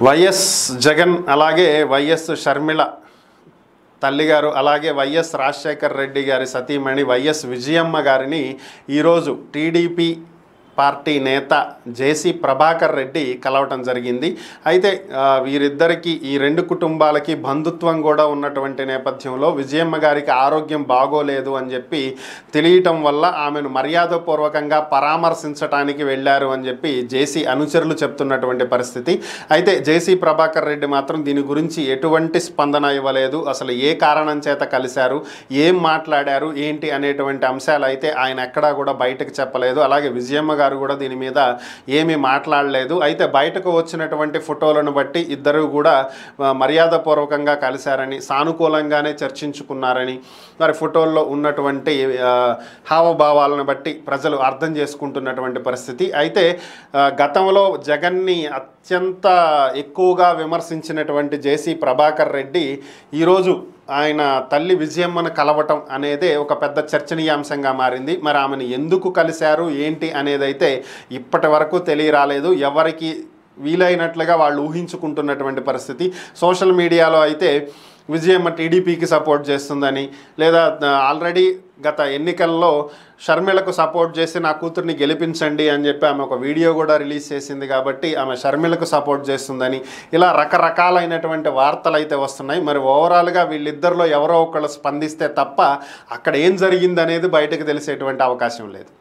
YS Jagan అలాగే YS Sharmila తల్లిగారు అలాగే వైఎస్ రాజశేఖర్ రెడ్డి గారి సతీమణి వైఎస్ విజయమ్మ గారిని ఈరోజు టీడీపీ పార్టీ నేత జేసీ ప్రభాకర్ రెడ్డి కలవటం జరిగింది. అయితే వీరిద్దరికీ ఈ రెండు కుటుంబాలకి బంధుత్వం కూడా ఉన్నటువంటి నేపథ్యంలో విజయమ్మ గారికి ఆరోగ్యం బాగోలేదు అని చెప్పి తెలియటం వల్ల ఆమెను మర్యాదపూర్వకంగా పరామర్శించడానికి వెళ్ళారు అని చెప్పి జేసీ అనుచరులు చెప్తున్నటువంటి పరిస్థితి. అయితే జేసీ ప్రభాకర్ రెడ్డి మాత్రం దీని గురించి ఎటువంటి స్పందన ఇవ్వలేదు. అసలు ఏ కారణం చేత కలిశారు, ఏం మాట్లాడారు, ఏంటి అనేటువంటి అంశాలు అయితే ఆయన ఎక్కడా కూడా బయటకు చెప్పలేదు. అలాగే విజయమ్మ గారు కూడా దీని మీద ఏమీ మాట్లాడలేదు. అయితే బయటకు వచ్చినటువంటి ఫోటోలను బట్టి ఇద్దరు కూడా మర్యాదపూర్వకంగా కలిశారని, సానుకూలంగానే చర్చించుకున్నారని మరి ఫోటోల్లో ఉన్నటువంటి హావభావాలను బట్టి ప్రజలు అర్థం చేసుకుంటున్నటువంటి పరిస్థితి. అయితే గతంలో జగన్ని అత్యంత ఎక్కువగా విమర్శించినటువంటి జేసీ ప్రభాకర్ రెడ్డి ఈరోజు ఆయన తల్లి విజయమ్మను కలవటం అనేదే ఒక పెద్ద చర్చనీయాంశంగా మారింది. మరి ఆమెను ఎందుకు కలిశారు ఏంటి అనేదైతే ఇప్పటి వరకు తెలియరాలేదు. ఎవరికి వీలైనట్లుగా వాళ్ళు ఊహించుకుంటున్నటువంటి పరిస్థితి. సోషల్ మీడియాలో అయితే విజయమ్మ టీడీపీకి సపోర్ట్ చేస్తుందని, లేదా ఆల్రెడీ గత ఎన్నికల్లో షర్మిలకు సపోర్ట్ చేసి నా కూతుర్ని గెలిపించండి అని చెప్పి ఆమె ఒక వీడియో కూడా రిలీజ్ చేసింది కాబట్టి ఆమె షర్మిలకు సపోర్ట్ చేస్తుందని, ఇలా రకరకాలైనటువంటి వార్తలు అయితే వస్తున్నాయి. మరి ఓవరాల్గా వీళ్ళిద్దరిలో ఎవరో ఒకళ్ళు స్పందిస్తే తప్ప అక్కడ ఏం జరిగిందనేది బయటకు తెలిసేటువంటి అవకాశం లేదు.